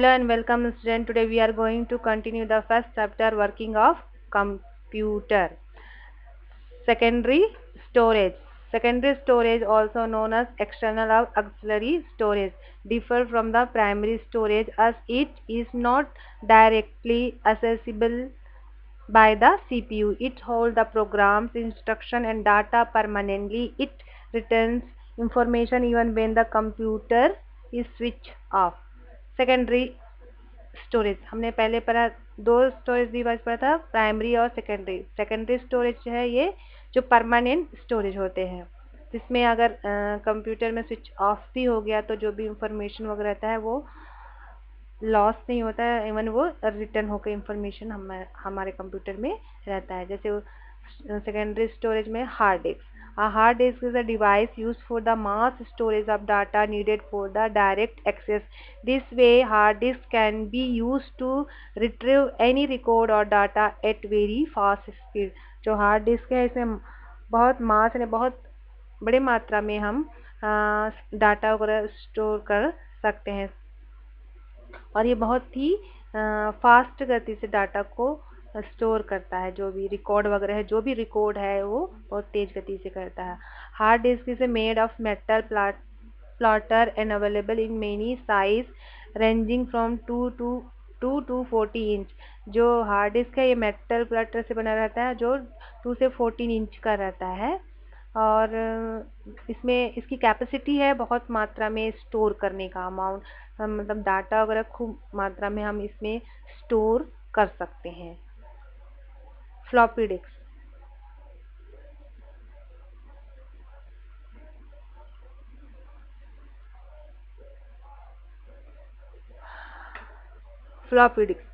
Hello and welcome student. Today we are going to continue the first chapter working of computer. Secondary storage. Secondary storage, also known as external or auxiliary storage, differ from the primary storage as it is not directly accessible by the CPU. It holds the programs, instruction and data permanently. It returns information even when the computer is switched off. Secondary storage हमने पहले पढ़ा, दो storage device पढ़ा था, primary और secondary. Secondary storage जो है ये जो परमानेंट स्टोरेज होते हैं, जिसमें अगर कंप्यूटर में स्विच ऑफ भी हो गया तो जो भी इंफॉर्मेशन वगैरह रहता है वो लॉस नहीं होता है, इवन वो रिटर्न होकर इंफॉर्मेशन हमारे कंप्यूटर में रहता है। जैसे secondary storage में hard disk. A hard disk is a device used for the mass storage of data needed for the direct access. This way, hard disk can be used to retrieve any record or data at very fast speed. जो hard disk है इसमें बहुत मास है, बहुत बड़े मात्रा में हम डाटा वगैरह स्टोर कर सकते हैं और ये बहुत ही फास्ट गति से डाटा को स्टोर करता है। जो भी रिकॉर्ड वगैरह है, जो भी रिकॉर्ड है वो बहुत तेज गति से करता है। Hard disk is made of metal plotter and available in many size ranging from 2 to 40 inch. जो हार्ड डिस्क है ये मेटल प्लॉटर से बना रहता है जो 2 से 14 इंच का रहता है और इसमें इसकी कैपेसिटी है बहुत मात्रा में स्टोर करने का अमाउंट, मतलब डाटा वगैरह खूब मात्रा में हम इसमें स्टोर कर सकते हैं। Floppy disk. Floppy disk.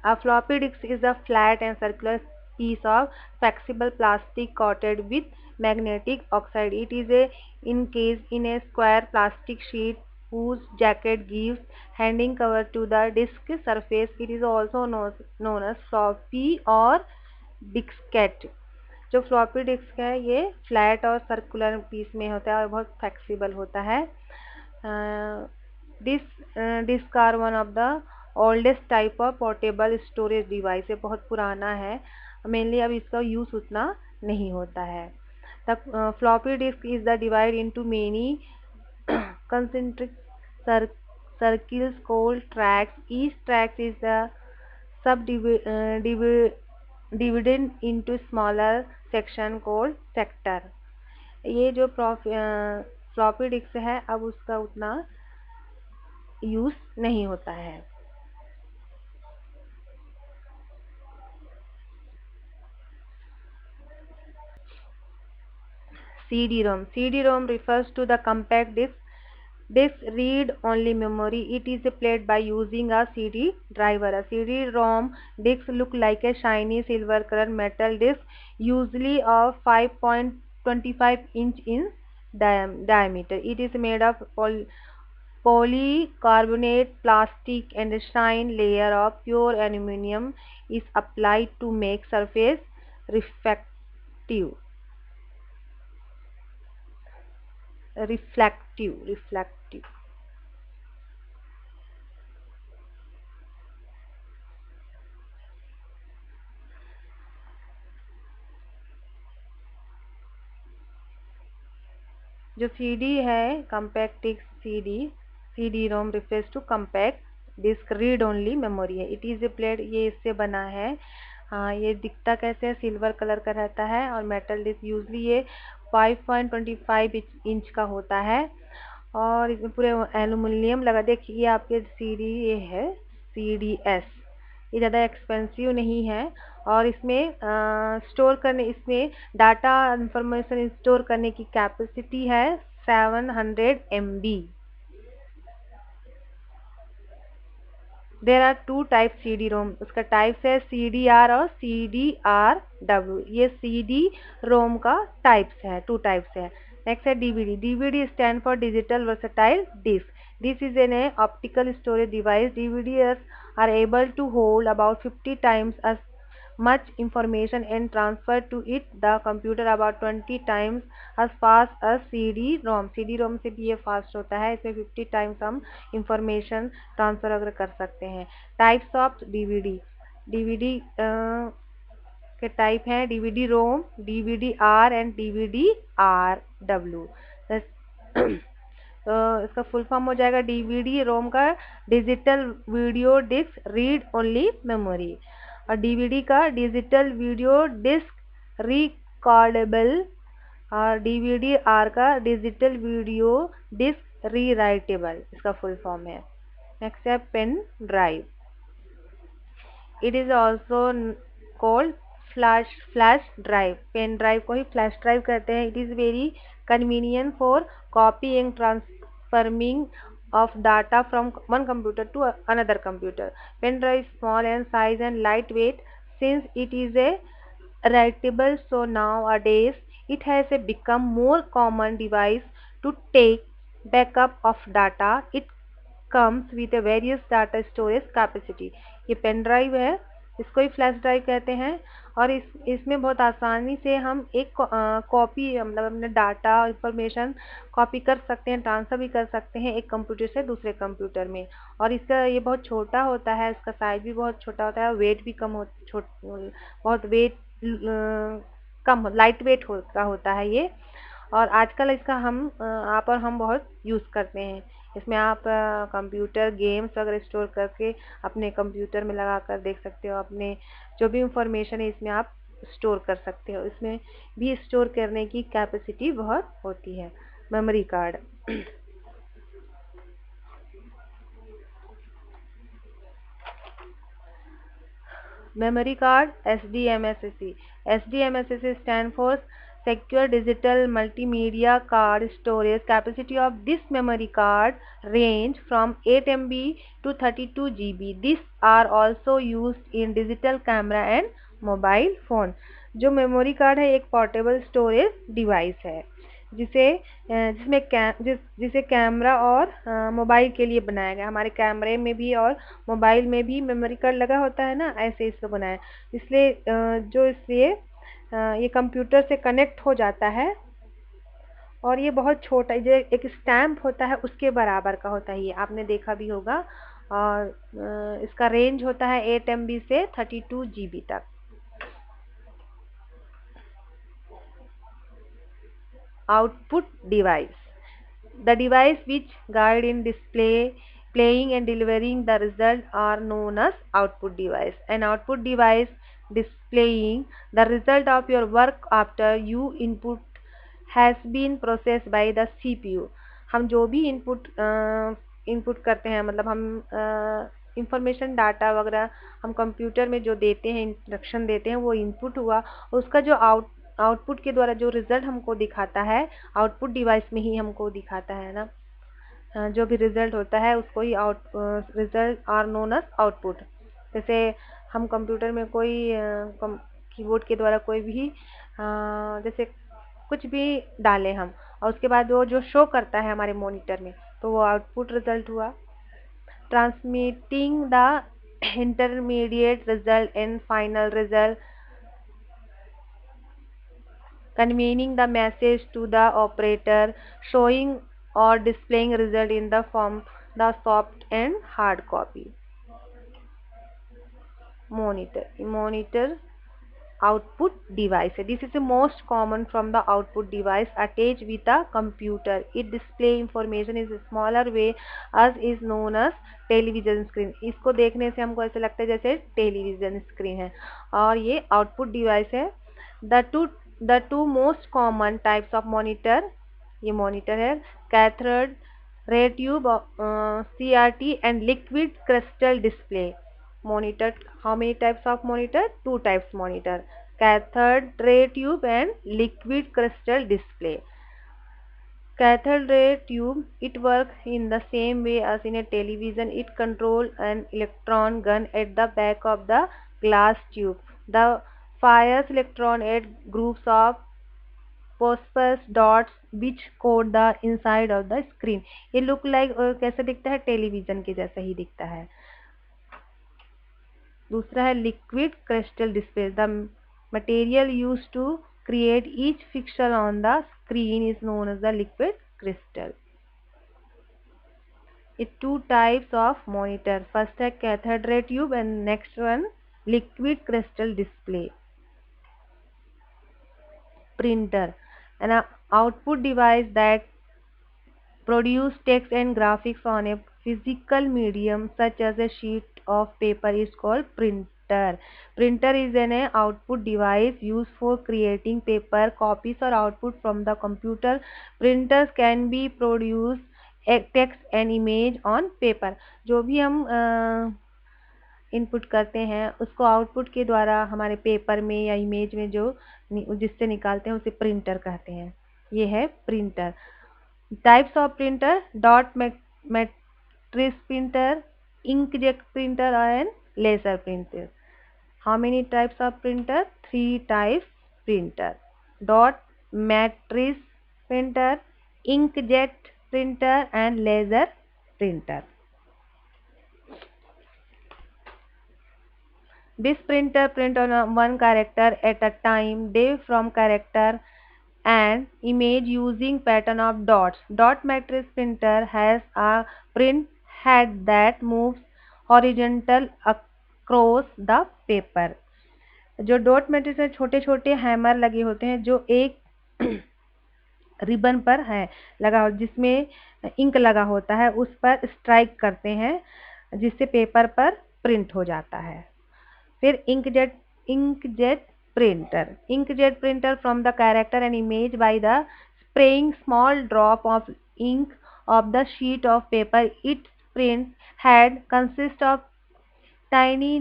A floppy disk is a flat and circular piece of flexible plastic coated with magnetic oxide. It is encased in a square plastic sheet whose jacket gives handing cover to the disk surface. It is also known as floppy or diskette. जो floppy disk है ये flat और circular piece में होता है और बहुत flexible होता है। Disk are one of the oldest type of portable storage device है, बहुत पुराना है, मेनली अब इसका यूज उतना नहीं होता है। The floppy disk is the divide into many concentric circles called tracks. Each track is the divided into smaller section called sector. ये जो फ्लॉपी डिस्क है अब उसका उतना यूज नहीं होता है। CD-ROM. CD-ROM refers to the compact disc. Disk read-only memory. It is played by using a CD driver. A CD-ROM disc look like a shiny silver color metal disc, usually of 5.25 inch in diameter. It is made of polycarbonate plastic and a shine layer of pure aluminum is applied to make surface reflective. जो CD है compact disc CD ROM refers to compact disc read only memory है। It is a plate, ये इससे बना है। हाँ, ये दिखता कैसे है, सिल्वर कलर का रहता है और मेटल डिस्क यूजली ये 5.25 इंच का होता है और इसमें पूरे एल्यूमिनियम लगा। देखिए आपके CD ये है CDS, ये ज़्यादा एक्सपेंसिव नहीं है और इसमें स्टोर करने, इसमें डाटा इंफॉर्मेशन स्टोर करने की कैपेसिटी है 700 MB। There are two type CD-ROM, उसका टाइप्स है CDR और CDRW। ये CD-ROM का टाइप्स है, टू टाइप्स है। नेक्स्ट है DVD। DVD stand for digital versatile disc. This is an optical storage device. DVDs are able to hold about 50 times as much information and transfer to it the computer about 20 times as fast as CD-ROM. CD-ROM से भी ये fast होता है, इसमें 50 times हम information transfer अगर कर सकते हैं। टाइप्स ऑफ डीवीडी, डीवीडी के टाइप हैं DVD ROM, DVD R and DVD R W. तो इसका फुल फॉर्म हो जाएगा डीवीडी रोम का digital video disc read only memory, और डीवीडी का डिजिटल वीडियो डिस्क रिकॉर्डेबल, और डीवीडी आर का डिजिटल वीडियो डिस्क रीराइटेबल, इसका फुल फॉर्म है। नेक्स्ट है pen drive, it is also called flash drive. Pen drive को ही फ्लैश ड्राइव कहते हैं। It is very convenient for copying transforming of data from one computer to another computer. Pen drive is small and size and lightweight since it is a writable, so nowadays it has become more common device to take backup of data. It comes with a various data storage capacity. ये pen drive है, इसको ही flash drive कहते हैं, और इसमें बहुत आसानी से हम एक कॉपी मतलब अपने डाटा इंफॉर्मेशन कॉपी कर सकते हैं, ट्रांसफ़र भी कर सकते हैं एक कंप्यूटर से दूसरे कंप्यूटर में। और इसका ये बहुत छोटा होता है, इसका साइज़ भी बहुत छोटा होता है, वेट भी कम बहुत वेट कम लाइट वेट का होता है ये। और आजकल इसका आप और हम बहुत यूज़ करते हैं। इसमें आप कंप्यूटर गेम्स वगैरह स्टोर करके अपने कंप्यूटर में लगा कर देख सकते हो, अपने जो भी इंफॉर्मेशन है इसमें आप स्टोर कर सकते हो। इसमें भी स्टोर करने की कैपेसिटी बहुत होती है। Memory card, memory card SDMSC. SDMSC stand for Secure Digital Multimedia Card Storage. Capacity of this memory card range from 8 MB to 32 GB. These are also used in digital camera and mobile phone. जो memory card है एक portable storage device है जिसे camera और mobile के लिए बनाया गया। हमारे कैमरे में भी और मोबाइल में भी मेमोरी कार्ड लगा होता है ना, ऐसे इसको बनाया, इसलिए ये कंप्यूटर से कनेक्ट हो जाता है। और ये बहुत छोटा, जो एक स्टैम्प होता है उसके बराबर का होता है, ये आपने देखा भी होगा। और इसका रेंज होता है 8 MB से 32 GB तक। Output device, the device which guide in display, playing and delivering the result are known as output device. An output device displaying the result of your work after you input has been processed by the CPU. हम जो भी input करते हैं, मतलब हम information data वगैरह हम computer में जो देते हैं, इंस्ट्रक्शन देते हैं, वो इनपुट हुआ, उसका जो आउटपुट के द्वारा जो रिजल्ट हमको दिखाता है, आउटपुट डिवाइस में ही हमको दिखाता है ना। जो भी रिजल्ट होता है उसको ही result are known as output. जैसे हम कंप्यूटर में कोई कीबोर्ड के द्वारा कोई भी जैसे कुछ भी डालें हम, और उसके बाद वो जो शो करता है हमारे मॉनिटर में, तो वो आउटपुट रिजल्ट हुआ। Transmitting the intermediate result and final result, conveying the message to the operator, showing or displaying result in the form the soft and hard copy. Monitor output device, this is the most common from the output device attached with a computer. It display information is a smaller way as is known as television screen. इसको देखने से हमको ऐसा लगता है जैसे television screen है, और ये आउटपुट डिवाइस है। The two most common types of monitor, ये monitor है cathode ray tube CRT and liquid crystal display monitor. How many types of monitor? Two types monitor, cathode ray tube and liquid crystal display. Cathode ray tube, it works in the same way as in a television. It controls an electron gun at the back of the glass tube. The fires electron at groups of phosphorus dots which coat the inside of the screen. ये look like कैसा दिखता है? Television के जैसा ही दिखता है। दूसरा है liquid crystal display, the material use to create each pixel on the screen is known as the liquid crystal. It two types of monitor, first है cathode ray tube and next one liquid crystal display. Printer, an output device that produce text and graphics on a physical medium such as a sheet of paper is called printer. Printer is an output device used for creating paper copies or output from the computer. Printers can be produce text and image on paper. जो भी हम input करते हैं उसको output के द्वारा हमारे paper में या इमेज में जो जिससे निकालते हैं उसे प्रिंटर कहते हैं. ये है printer. Types of printer: dot matrix printer, inkjet printer and laser printer. How many types of printer? 3 types printer: dot matrix printer, inkjet printer and laser printer. This printer print on one character at a time. They from character and image using pattern of dots. Dot matrix printer has a print head that moves horizontal across the paper. जो dot matrix में छोटे छोटे hammer लगे होते हैं जो एक ribbon पर है लगा जिसमें इंक लगा होता है उस पर स्ट्राइक करते हैं जिससे पेपर पर प्रिंट हो जाता है. फिर inkjet printer from the character and image by the spraying small drop of ink of the sheet of paper. Its print head consists of tiny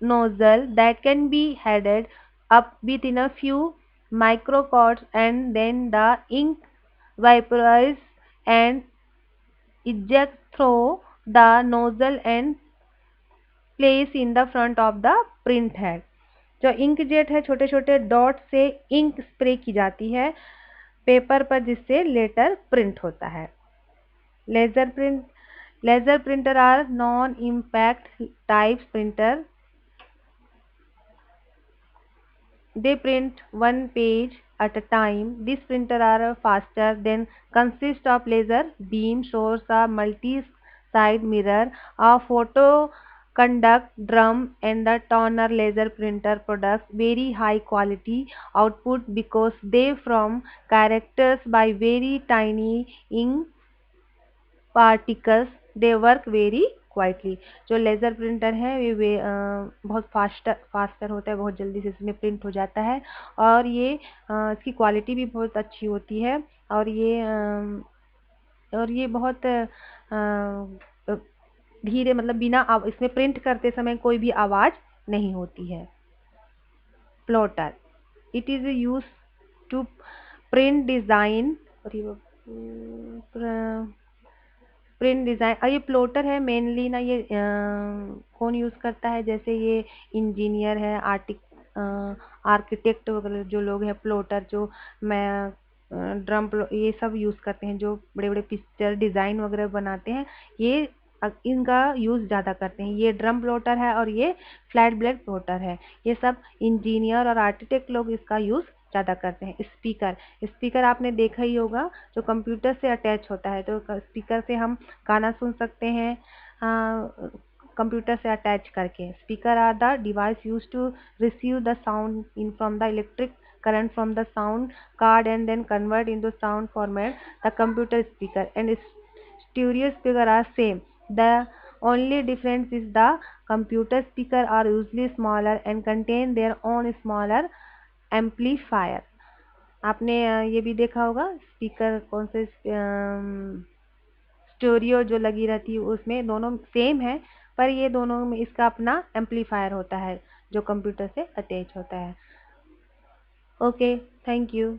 nozzle that can be headed up within a few microcords and then the ink vaporizes and ejects through the nozzle and place in the front of the print head. जो ink jet है छोटे छोटे dot से ink spray की जाती है paper पर जिससे लेटर प्रिंट होता है. Laser printer are non impact types printer. They print one page at a time. These printers are faster than consist of laser beam source, a multi-side mirror, a photo conduct drum and the toner. Laser printer products very high quality output because they from characters by very tiny ink particles. They work very quietly. जो laser printer है वे बहुत faster होता है, बहुत जल्दी से इसमें print हो जाता है और ये इसकी क्वालिटी भी बहुत अच्छी होती है और ये बहुत धीरे मतलब बिना इसमें प्रिंट करते समय कोई भी आवाज़ नहीं होती है. Plotter, it is use to print design print design. ये प्लॉटर है मेनली ना ये कौन यूज़ करता है जैसे ये इंजीनियर है आर्किटेक्ट वगैरह जो लोग हैं प्लॉटर जो मैं ड्रम ये सब यूज़ करते हैं जो बड़े बड़े पिक्चर डिज़ाइन वगैरह बनाते हैं ये इनका यूज़ ज़्यादा करते हैं. ये ड्रम प्लॉटर है और ये फ्लैट ब्लेड प्लॉटर है. ये सब इंजीनियर और आर्किटेक्ट लोग इसका यूज़ ज़्यादा करते हैं. स्पीकर आपने देखा ही होगा जो कंप्यूटर से अटैच होता है तो स्पीकर से हम गाना सुन सकते हैं कंप्यूटर से अटैच करके. Speaker are the device use to receive the sound in from the electric current from the sound card and then convert into sound format. The computer speaker and stereo speaker are same. The only difference is the computer speaker are usually smaller and contain their own smaller amplifier. आपने ये भी देखा होगा speaker कौन से stereo जो लगी रहती है उसमें दोनों सेम है पर ये दोनों में इसका अपना एम्पलीफायर होता है जो कंप्यूटर से अटैच होता है. Okay, thank you.